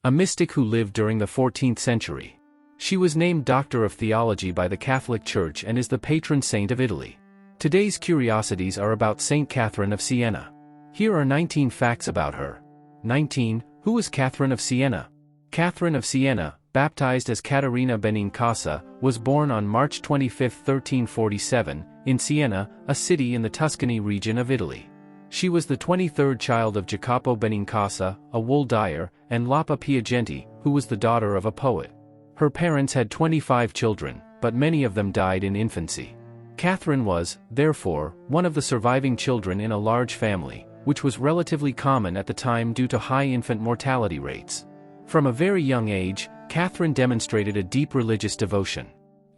a mystic who lived during the 14th century. She was named Doctor of Theology by the Catholic Church and is the patron saint of Italy. Today's curiosities are about Saint Catherine of Siena. Here are 19 facts about her. 19. Who was Catherine of Siena? Catherine of Siena, baptized as Caterina Benincasa, was born on March 25, 1347, in Siena, a city in the Tuscany region of Italy. She was the 23rd child of Jacopo Benincasa, a wool dyer, and Lapa Piagenti, who was the daughter of a poet. Her parents had 25 children, but many of them died in infancy. Catherine was, therefore, one of the surviving children in a large family, which was relatively common at the time due to high infant mortality rates. From a very young age, Catherine demonstrated a deep religious devotion.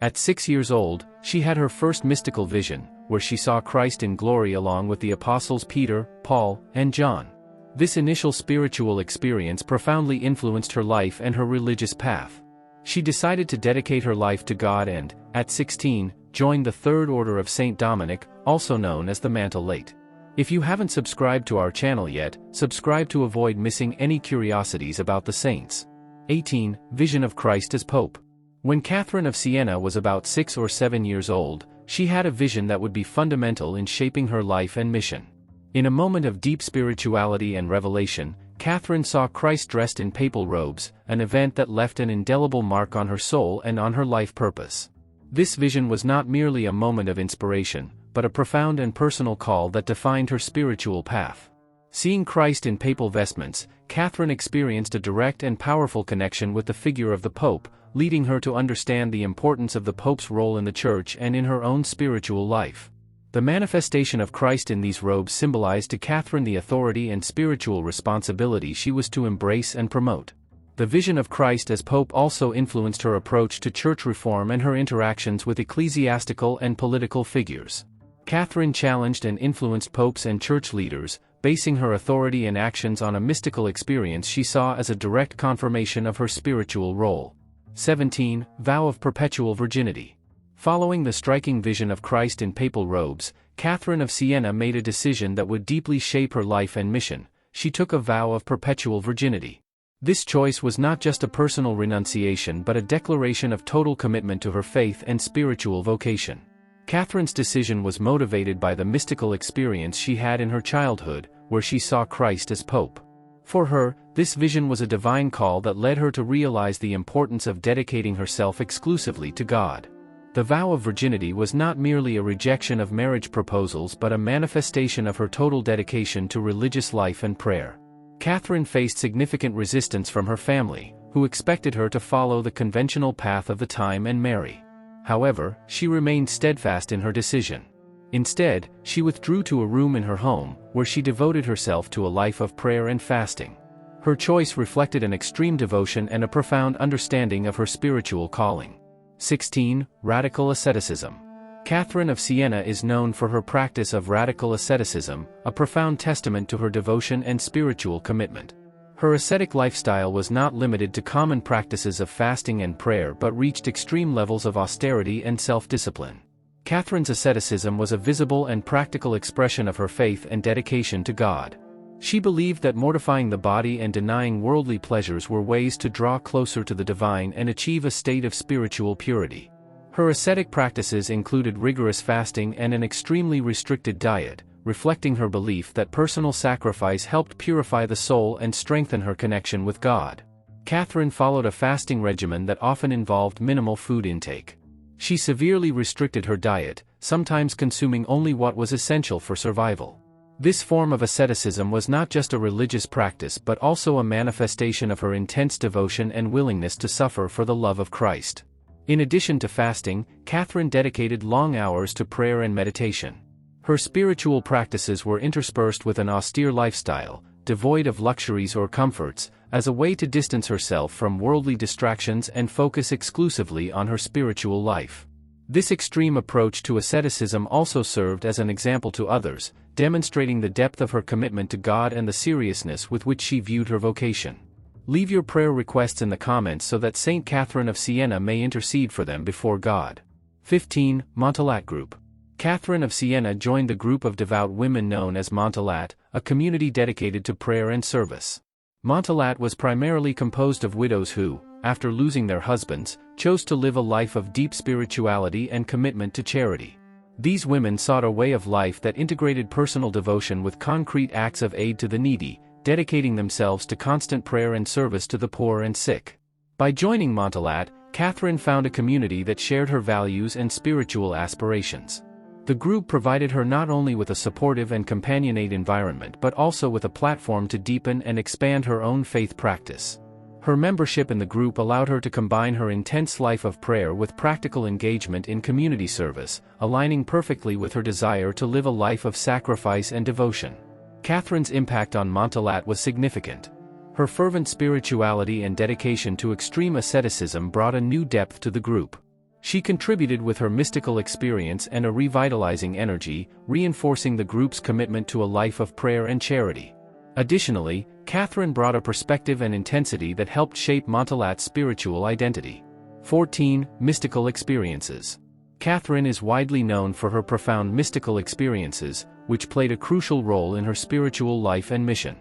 At 6 years old, she had her first mystical vision, where she saw Christ in glory along with the apostles Peter, Paul, and John. This initial spiritual experience profoundly influenced her life and her religious path. She decided to dedicate her life to God and, at 16, joined the Third Order of Saint Dominic, also known as the Montellatte. If you haven't subscribed to our channel yet, subscribe to avoid missing any curiosities about the saints. 18. Vision of Christ as Pope. When Catherine of Siena was about 6 or 7 years old, she had a vision that would be fundamental in shaping her life and mission. In a moment of deep spirituality and revelation, Catherine saw Christ dressed in papal robes, an event that left an indelible mark on her soul and on her life purpose. This vision was not merely a moment of inspiration, but a profound and personal call that defined her spiritual path. Seeing Christ in papal vestments, Catherine experienced a direct and powerful connection with the figure of the Pope, leading her to understand the importance of the Pope's role in the Church and in her own spiritual life. The manifestation of Christ in these robes symbolized to Catherine the authority and spiritual responsibility she was to embrace and promote. The vision of Christ as Pope also influenced her approach to church reform and her interactions with ecclesiastical and political figures. Catherine challenged and influenced popes and church leaders, basing her authority and actions on a mystical experience she saw as a direct confirmation of her spiritual role. 17. Vow of Perpetual Virginity. Following the striking vision of Christ in papal robes, Catherine of Siena made a decision that would deeply shape her life and mission. She took a vow of perpetual virginity. This choice was not just a personal renunciation but a declaration of total commitment to her faith and spiritual vocation. Catherine's decision was motivated by the mystical experience she had in her childhood, where she saw Christ as Pope. For her, this vision was a divine call that led her to realize the importance of dedicating herself exclusively to God. The vow of virginity was not merely a rejection of marriage proposals but a manifestation of her total dedication to religious life and prayer. Catherine faced significant resistance from her family, who expected her to follow the conventional path of the time and marry. However, she remained steadfast in her decision. Instead, she withdrew to a room in her home, where she devoted herself to a life of prayer and fasting. Her choice reflected an extreme devotion and a profound understanding of her spiritual calling. 16. Radical Asceticism. Catherine of Siena is known for her practice of radical asceticism, a profound testament to her devotion and spiritual commitment. Her ascetic lifestyle was not limited to common practices of fasting and prayer but reached extreme levels of austerity and self-discipline. Catherine's asceticism was a visible and practical expression of her faith and dedication to God. She believed that mortifying the body and denying worldly pleasures were ways to draw closer to the divine and achieve a state of spiritual purity. Her ascetic practices included rigorous fasting and an extremely restricted diet, reflecting her belief that personal sacrifice helped purify the soul and strengthen her connection with God. Catherine followed a fasting regimen that often involved minimal food intake. She severely restricted her diet, sometimes consuming only what was essential for survival. This form of asceticism was not just a religious practice but also a manifestation of her intense devotion and willingness to suffer for the love of Christ. In addition to fasting, Catherine dedicated long hours to prayer and meditation. Her spiritual practices were interspersed with an austere lifestyle, devoid of luxuries or comforts, as a way to distance herself from worldly distractions and focus exclusively on her spiritual life. This extreme approach to asceticism also served as an example to others, demonstrating the depth of her commitment to God and the seriousness with which she viewed her vocation. Leave your prayer requests in the comments so that Saint Catherine of Siena may intercede for them before God. 15. Montellatte Group. Catherine of Siena joined the group of devout women known as Montellatte, a community dedicated to prayer and service. Montellatte was primarily composed of widows who, after losing their husbands, chose to live a life of deep spirituality and commitment to charity. These women sought a way of life that integrated personal devotion with concrete acts of aid to the needy, dedicating themselves to constant prayer and service to the poor and sick. By joining Montellatte, Catherine found a community that shared her values and spiritual aspirations. The group provided her not only with a supportive and companionate environment but also with a platform to deepen and expand her own faith practice. Her membership in the group allowed her to combine her intense life of prayer with practical engagement in community service, aligning perfectly with her desire to live a life of sacrifice and devotion. Catherine's impact on Montellatte was significant. Her fervent spirituality and dedication to extreme asceticism brought a new depth to the group. She contributed with her mystical experience and a revitalizing energy, reinforcing the group's commitment to a life of prayer and charity. Additionally, Catherine brought a perspective and intensity that helped shape Montellatte's spiritual identity. 14. Mystical experiences. Catherine is widely known for her profound mystical experiences, which played a crucial role in her spiritual life and mission.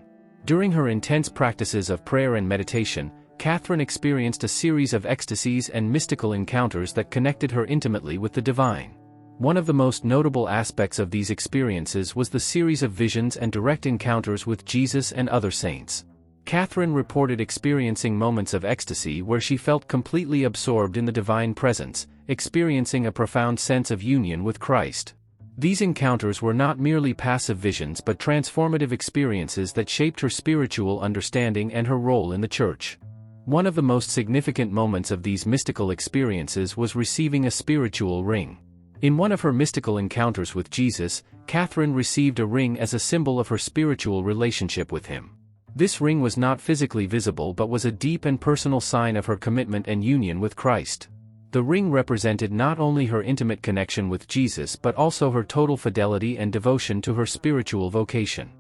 During her intense practices of prayer and meditation, Catherine experienced a series of ecstasies and mystical encounters that connected her intimately with the divine. One of the most notable aspects of these experiences was the series of visions and direct encounters with Jesus and other saints. Catherine reported experiencing moments of ecstasy where she felt completely absorbed in the divine presence, experiencing a profound sense of union with Christ. These encounters were not merely passive visions but transformative experiences that shaped her spiritual understanding and her role in the Church. One of the most significant moments of these mystical experiences was receiving a spiritual ring. In one of her mystical encounters with Jesus, Catherine received a ring as a symbol of her spiritual relationship with him. This ring was not physically visible but was a deep and personal sign of her commitment and union with Christ. The ring represented not only her intimate connection with Jesus but also her total fidelity and devotion to her spiritual vocation.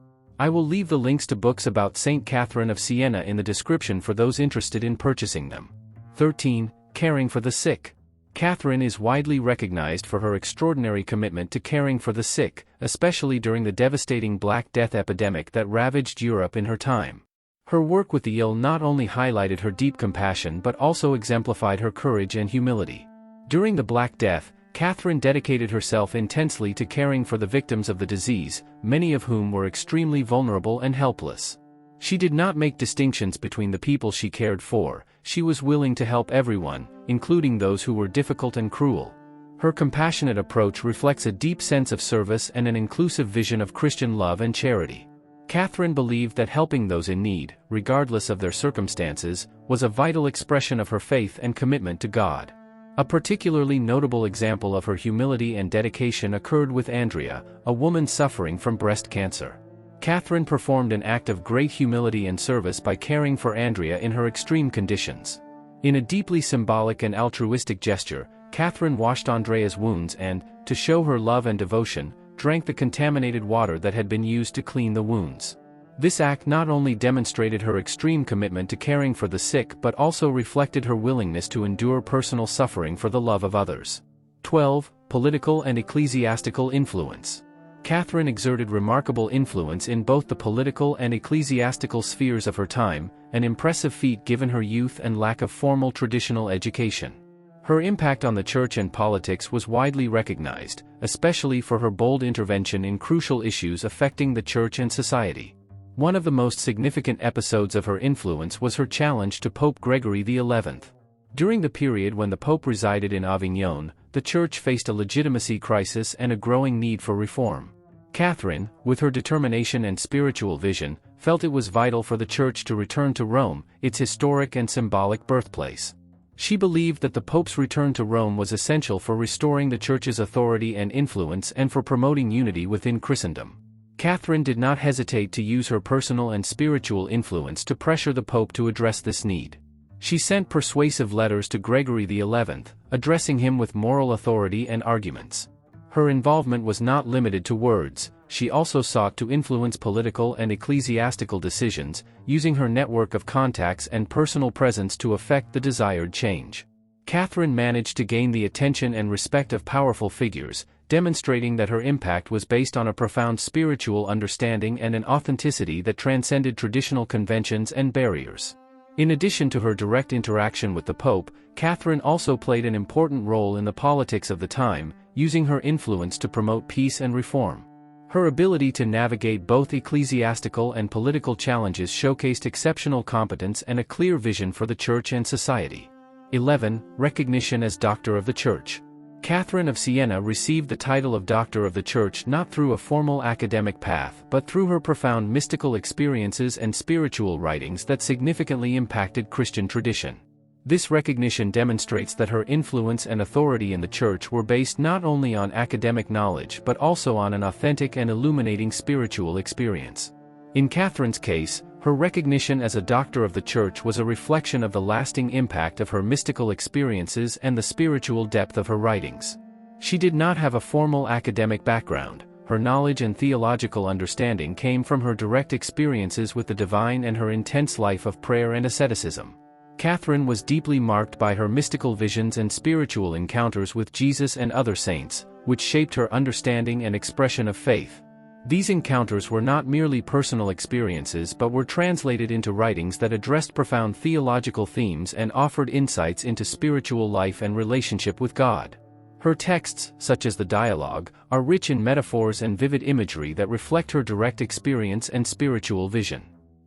I will leave the links to books about Saint Catherine of Siena in the description for those interested in purchasing them. 13. Caring for the sick. Catherine is widely recognized for her extraordinary commitment to caring for the sick, especially during the devastating Black Death epidemic that ravaged Europe in her time. Her work with the ill not only highlighted her deep compassion but also exemplified her courage and humility. During the Black Death, Catherine dedicated herself intensely to caring for the victims of the disease, many of whom were extremely vulnerable and helpless. She did not make distinctions between the people she cared for. She was willing to help everyone, including those who were difficult and cruel. Her compassionate approach reflects a deep sense of service and an inclusive vision of Christian love and charity. Catherine believed that helping those in need, regardless of their circumstances, was a vital expression of her faith and commitment to God. A particularly notable example of her humility and dedication occurred with Andrea, a woman suffering from breast cancer. Catherine performed an act of great humility and service by caring for Andrea in her extreme conditions. In a deeply symbolic and altruistic gesture, Catherine washed Andrea's wounds and, to show her love and devotion, drank the contaminated water that had been used to clean the wounds. This act not only demonstrated her extreme commitment to caring for the sick but also reflected her willingness to endure personal suffering for the love of others. 12. Political and ecclesiastical influence. Catherine exerted remarkable influence in both the political and ecclesiastical spheres of her time, an impressive feat given her youth and lack of formal traditional education. Her impact on the church and politics was widely recognized, especially for her bold intervention in crucial issues affecting the church and society. One of the most significant episodes of her influence was her challenge to Pope Gregory XI. During the period when the Pope resided in Avignon, the Church faced a legitimacy crisis and a growing need for reform. Catherine, with her determination and spiritual vision, felt it was vital for the Church to return to Rome, its historic and symbolic birthplace. She believed that the Pope's return to Rome was essential for restoring the Church's authority and influence and for promoting unity within Christendom. Catherine did not hesitate to use her personal and spiritual influence to pressure the Pope to address this need. She sent persuasive letters to Gregory XI, addressing him with moral authority and arguments. Her involvement was not limited to words. She also sought to influence political and ecclesiastical decisions, using her network of contacts and personal presence to effect the desired change. Catherine managed to gain the attention and respect of powerful figures, demonstrating that her impact was based on a profound spiritual understanding and an authenticity that transcended traditional conventions and barriers. In addition to her direct interaction with the Pope, Catherine also played an important role in the politics of the time, using her influence to promote peace and reform. Her ability to navigate both ecclesiastical and political challenges showcased exceptional competence and a clear vision for the Church and society. 11. Recognition as Doctor of the Church. Catherine of Siena received the title of Doctor of the Church not through a formal academic path but through her profound mystical experiences and spiritual writings that significantly impacted Christian tradition. This recognition demonstrates that her influence and authority in the Church were based not only on academic knowledge but also on an authentic and illuminating spiritual experience. In Catherine's case, her recognition as a Doctor of the Church was a reflection of the lasting impact of her mystical experiences and the spiritual depth of her writings. She did not have a formal academic background. Her knowledge and theological understanding came from her direct experiences with the divine and her intense life of prayer and asceticism. Catherine was deeply marked by her mystical visions and spiritual encounters with Jesus and other saints, which shaped her understanding and expression of faith. These encounters were not merely personal experiences but were translated into writings that addressed profound theological themes and offered insights into spiritual life and relationship with God. Her texts, such as the Dialogue, are rich in metaphors and vivid imagery that reflect her direct experience and spiritual vision.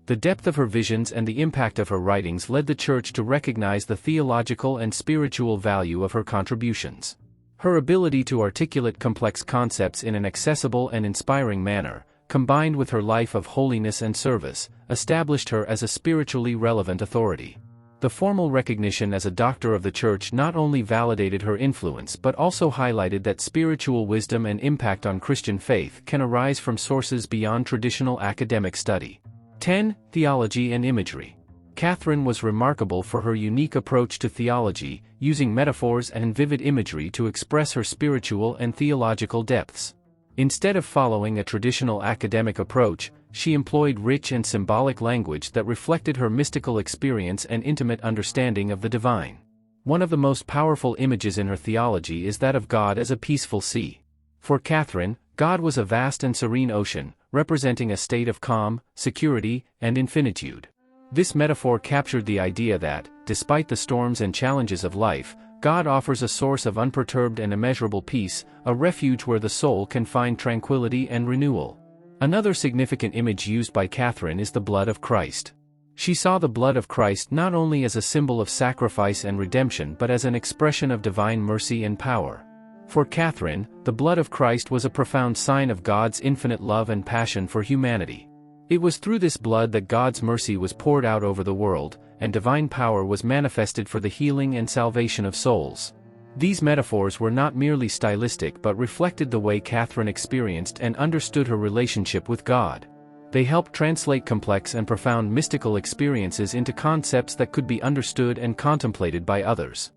The depth of her visions and the impact of her writings led the Church to recognize the theological and spiritual value of her contributions. Her ability to articulate complex concepts in an accessible and inspiring manner, combined with her life of holiness and service, established her as a spiritually relevant authority. The formal recognition as a Doctor of the Church not only validated her influence but also highlighted that spiritual wisdom and impact on Christian faith can arise from sources beyond traditional academic study. 10. Theology and Imagery. Catherine was remarkable for her unique approach to theology, using metaphors and vivid imagery to express her spiritual and theological depths. Instead of following a traditional academic approach, she employed rich and symbolic language that reflected her mystical experience and intimate understanding of the divine. One of the most powerful images in her theology is that of God as a peaceful sea. For Catherine, God was a vast and serene ocean, representing a state of calm, security, and infinitude. This metaphor captured the idea that, despite the storms and challenges of life, God offers a source of unperturbed and immeasurable peace, a refuge where the soul can find tranquility and renewal. Another significant image used by Catherine is the blood of Christ. She saw the blood of Christ not only as a symbol of sacrifice and redemption but as an expression of divine mercy and power. For Catherine, the blood of Christ was a profound sign of God's infinite love and passion for humanity. It was through this blood that God's mercy was poured out over the world, and divine power was manifested for the healing and salvation of souls. These metaphors were not merely stylistic but reflected the way Catherine experienced and understood her relationship with God. They helped translate complex and profound mystical experiences into concepts that could be understood and contemplated by others.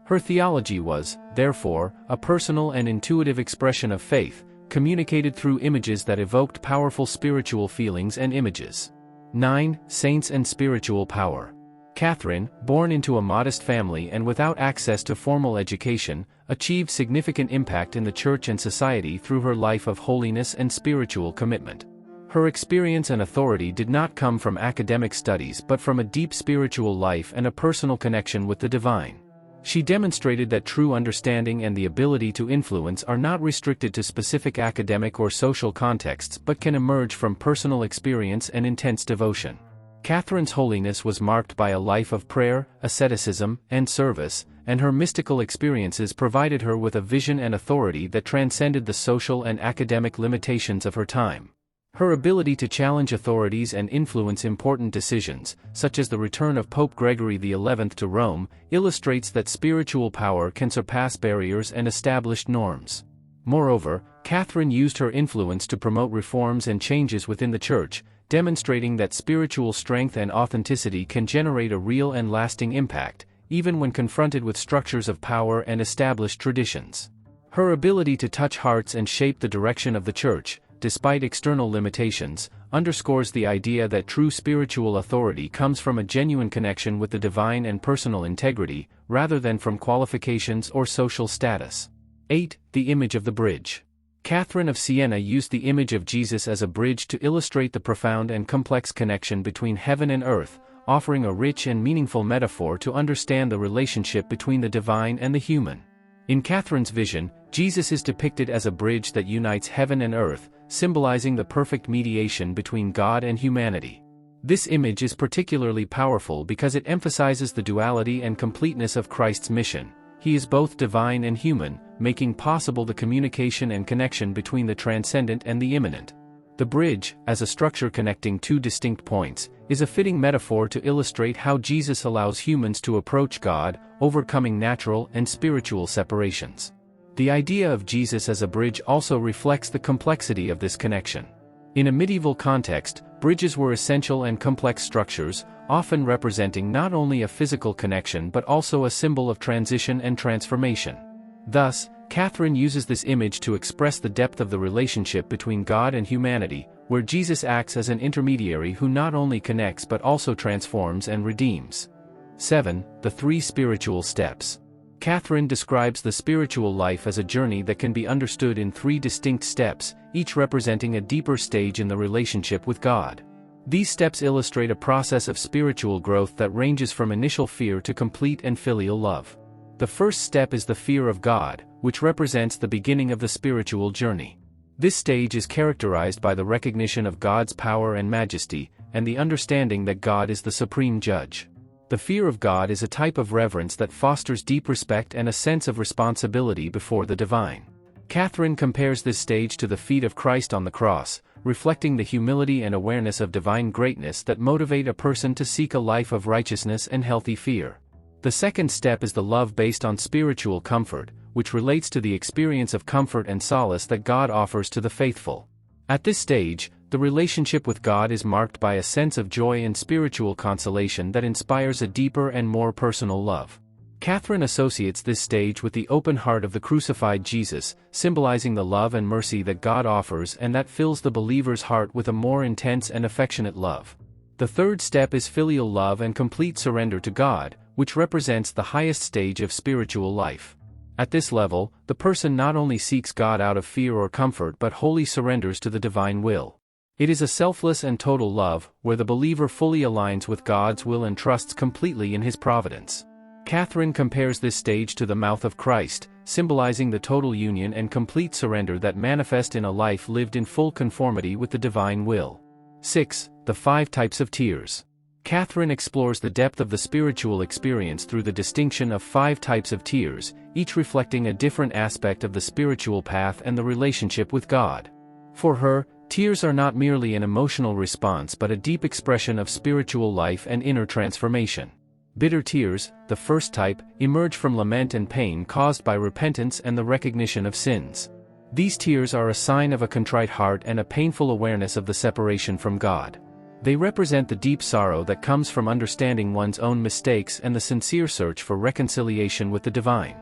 Her theology was, therefore, a personal and intuitive expression of faith, communicated through images that evoked powerful spiritual feelings and images. 9. Saints and Spiritual Power. Catherine, born into a modest family and without access to formal education, achieved significant impact in the Church and society through her life of holiness and spiritual commitment. Her experience and authority did not come from academic studies but from a deep spiritual life and a personal connection with the divine. She demonstrated that true understanding and the ability to influence are not restricted to specific academic or social contexts but can emerge from personal experience and intense devotion. Catherine's holiness was marked by a life of prayer, asceticism, and service, and her mystical experiences provided her with a vision and authority that transcended the social and academic limitations of her time. Her ability to challenge authorities and influence important decisions, such as the return of Pope Gregory XI to Rome, illustrates that spiritual power can surpass barriers and established norms. Moreover, Catherine used her influence to promote reforms and changes within the Church, demonstrating that spiritual strength and authenticity can generate a real and lasting impact, even when confronted with structures of power and established traditions. Her ability to touch hearts and shape the direction of the Church, despite external limitations, underscores the idea that true spiritual authority comes from a genuine connection with the divine and personal integrity, rather than from qualifications or social status. 8. The image of the bridge. Catherine of Siena used the image of Jesus as a bridge to illustrate the profound and complex connection between heaven and earth, offering a rich and meaningful metaphor to understand the relationship between the divine and the human. In Catherine's vision, Jesus is depicted as a bridge that unites heaven and earth, symbolizing the perfect mediation between God and humanity. This image is particularly powerful because it emphasizes the duality and completeness of Christ's mission. He is both divine and human, making possible the communication and connection between the transcendent and the immanent. The bridge, as a structure connecting two distinct points, is a fitting metaphor to illustrate how Jesus allows humans to approach God, overcoming natural and spiritual separations. The idea of Jesus as a bridge also reflects the complexity of this connection. In a medieval context, bridges were essential and complex structures, often representing not only a physical connection but also a symbol of transition and transformation. Thus, Catherine uses this image to express the depth of the relationship between God and humanity, where Jesus acts as an intermediary who not only connects but also transforms and redeems. 7. The three spiritual steps. Catherine describes the spiritual life as a journey that can be understood in three distinct steps, each representing a deeper stage in the relationship with God. These steps illustrate a process of spiritual growth that ranges from initial fear to complete and filial love. The first step is the fear of God, which represents the beginning of the spiritual journey. This stage is characterized by the recognition of God's power and majesty, and the understanding that God is the supreme judge. The fear of God is a type of reverence that fosters deep respect and a sense of responsibility before the divine. Catherine compares this stage to the feet of Christ on the cross, reflecting the humility and awareness of divine greatness that motivate a person to seek a life of righteousness and healthy fear. The second step is the love based on spiritual comfort, which relates to the experience of comfort and solace that God offers to the faithful. At this stage, the relationship with God is marked by a sense of joy and spiritual consolation that inspires a deeper and more personal love. Catherine associates this stage with the open heart of the crucified Jesus, symbolizing the love and mercy that God offers and that fills the believer's heart with a more intense and affectionate love. The third step is filial love and complete surrender to God, which represents the highest stage of spiritual life. At this level, the person not only seeks God out of fear or comfort but wholly surrenders to the divine will. It is a selfless and total love, where the believer fully aligns with God's will and trusts completely in His providence. Catherine compares this stage to the mouth of Christ, symbolizing the total union and complete surrender that manifest in a life lived in full conformity with the divine will. 6. The 5 types of tears. Catherine explores the depth of the spiritual experience through the distinction of 5 types of tears, each reflecting a different aspect of the spiritual path and the relationship with God. For her, tears are not merely an emotional response but a deep expression of spiritual life and inner transformation. Bitter tears, the first type, emerge from lament and pain caused by repentance and the recognition of sins. These tears are a sign of a contrite heart and a painful awareness of the separation from God. They represent the deep sorrow that comes from understanding one's own mistakes and the sincere search for reconciliation with the divine.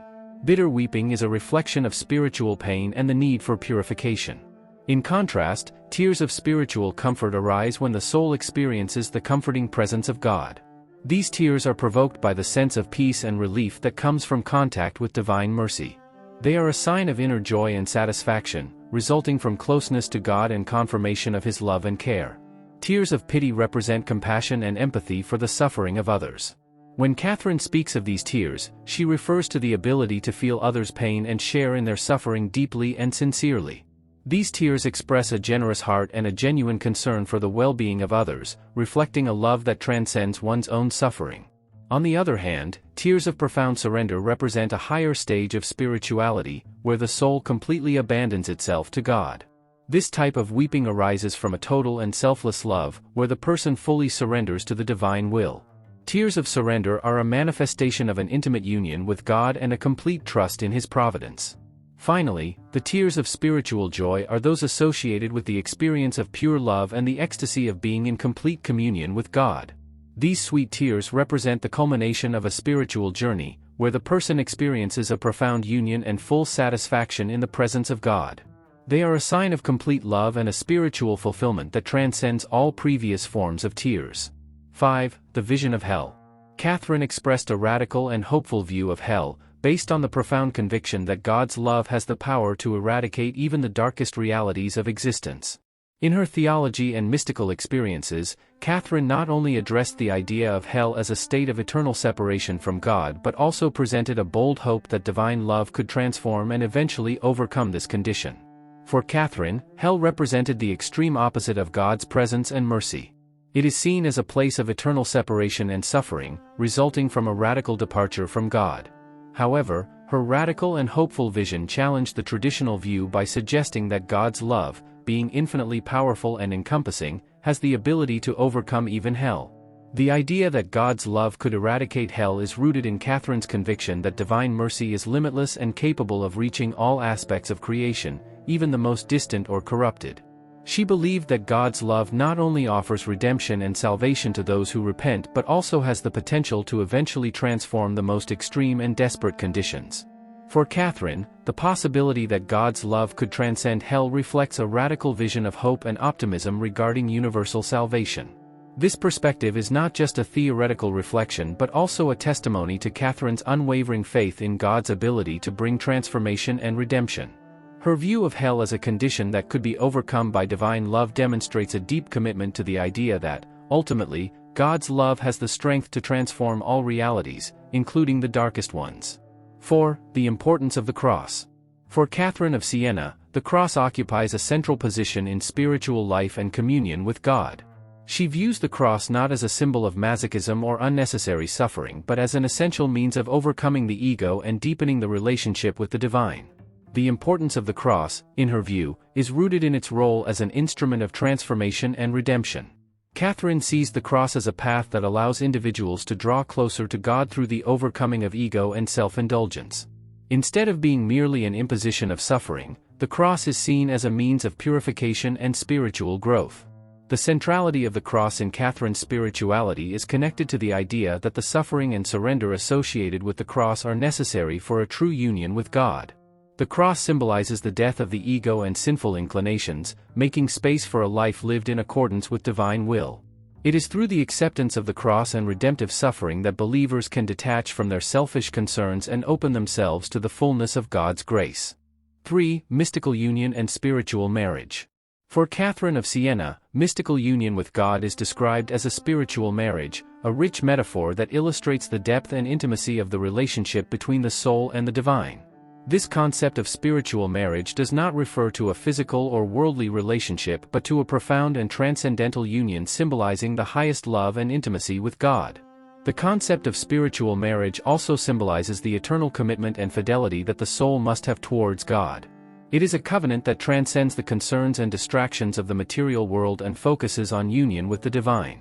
Bitter weeping is a reflection of spiritual pain and the need for purification. In contrast, tears of spiritual comfort arise when the soul experiences the comforting presence of God. These tears are provoked by the sense of peace and relief that comes from contact with divine mercy. They are a sign of inner joy and satisfaction, resulting from closeness to God and confirmation of His love and care. Tears of pity represent compassion and empathy for the suffering of others. When Catherine speaks of these tears, she refers to the ability to feel others' pain and share in their suffering deeply and sincerely. These tears express a generous heart and a genuine concern for the well-being of others, reflecting a love that transcends one's own suffering. On the other hand, tears of profound surrender represent a higher stage of spirituality, where the soul completely abandons itself to God. This type of weeping arises from a total and selfless love, where the person fully surrenders to the divine will. Tears of surrender are a manifestation of an intimate union with God and a complete trust in His providence. Finally, the tears of spiritual joy are those associated with the experience of pure love and the ecstasy of being in complete communion with God. These sweet tears represent the culmination of a spiritual journey, where the person experiences a profound union and full satisfaction in the presence of God. They are a sign of complete love and a spiritual fulfillment that transcends all previous forms of tears. 5. The vision of hell. Catherine expressed a radical and hopeful view of hell, based on the profound conviction that God's love has the power to eradicate even the darkest realities of existence. In her theology and mystical experiences, Catherine not only addressed the idea of hell as a state of eternal separation from God but also presented a bold hope that divine love could transform and eventually overcome this condition. For Catherine, hell represented the extreme opposite of God's presence and mercy. It is seen as a place of eternal separation and suffering, resulting from a radical departure from God. However, her radical and hopeful vision challenged the traditional view by suggesting that God's love, being infinitely powerful and encompassing, has the ability to overcome even hell. The idea that God's love could eradicate hell is rooted in Catherine's conviction that divine mercy is limitless and capable of reaching all aspects of creation, even the most distant or corrupted. She believed that God's love not only offers redemption and salvation to those who repent but also has the potential to eventually transform the most extreme and desperate conditions. For Catherine, the possibility that God's love could transcend hell reflects a radical vision of hope and optimism regarding universal salvation. This perspective is not just a theoretical reflection but also a testimony to Catherine's unwavering faith in God's ability to bring transformation and redemption. Her view of hell as a condition that could be overcome by divine love demonstrates a deep commitment to the idea that, ultimately, God's love has the strength to transform all realities, including the darkest ones. 4. The importance of the cross. For Catherine of Siena, the cross occupies a central position in spiritual life and communion with God. She views the cross not as a symbol of masochism or unnecessary suffering but as an essential means of overcoming the ego and deepening the relationship with the divine. The importance of the cross, in her view, is rooted in its role as an instrument of transformation and redemption. Catherine sees the cross as a path that allows individuals to draw closer to God through the overcoming of ego and self-indulgence. Instead of being merely an imposition of suffering, the cross is seen as a means of purification and spiritual growth. The centrality of the cross in Catherine's spirituality is connected to the idea that the suffering and surrender associated with the cross are necessary for a true union with God. The cross symbolizes the death of the ego and sinful inclinations, making space for a life lived in accordance with divine will. It is through the acceptance of the cross and redemptive suffering that believers can detach from their selfish concerns and open themselves to the fullness of God's grace. 3. Mystical union and spiritual marriage. For Catherine of Siena, mystical union with God is described as a spiritual marriage, a rich metaphor that illustrates the depth and intimacy of the relationship between the soul and the divine. This concept of spiritual marriage does not refer to a physical or worldly relationship but to a profound and transcendental union symbolizing the highest love and intimacy with God. The concept of spiritual marriage also symbolizes the eternal commitment and fidelity that the soul must have towards God. It is a covenant that transcends the concerns and distractions of the material world and focuses on union with the divine.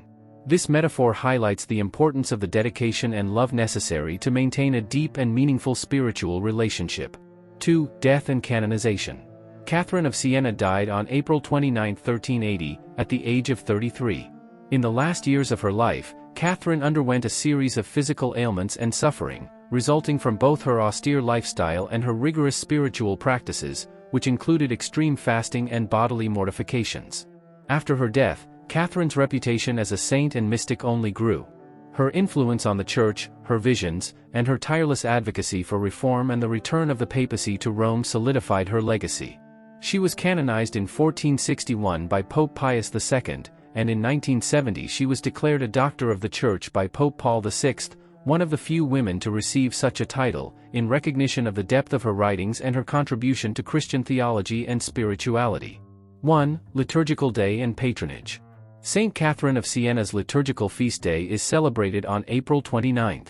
This metaphor highlights the importance of the dedication and love necessary to maintain a deep and meaningful spiritual relationship. 2. Death and canonization. Catherine of Siena died on April 29, 1380, at the age of 33. In the last years of her life, Catherine underwent a series of physical ailments and suffering, resulting from both her austere lifestyle and her rigorous spiritual practices, which included extreme fasting and bodily mortifications. After her death, Catherine's reputation as a saint and mystic only grew. Her influence on the Church, her visions, and her tireless advocacy for reform and the return of the papacy to Rome solidified her legacy. She was canonized in 1461 by Pope Pius II, and in 1970 she was declared a Doctor of the Church by Pope Paul VI, one of the few women to receive such a title, in recognition of the depth of her writings and her contribution to Christian theology and spirituality. 1. Liturgical Day and Patronage. Saint Catherine of Siena's liturgical feast day is celebrated on April 29.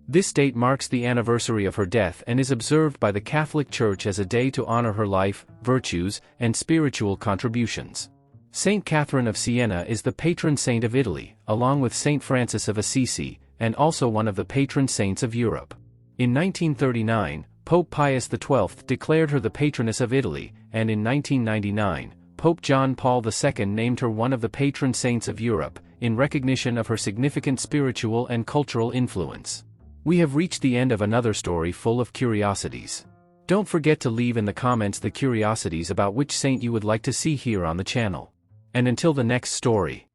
This date marks the anniversary of her death and is observed by the Catholic Church as a day to honor her life, virtues, and spiritual contributions. Saint Catherine of Siena is the patron saint of Italy, along with Saint Francis of Assisi, and also one of the patron saints of Europe. In 1939, Pope Pius XII declared her the patroness of Italy, and in 1999, Pope John Paul II named her one of the patron saints of Europe, in recognition of her significant spiritual and cultural influence. We have reached the end of another story full of curiosities. Don't forget to leave in the comments the curiosities about which saint you would like to see here on the channel. And until the next story.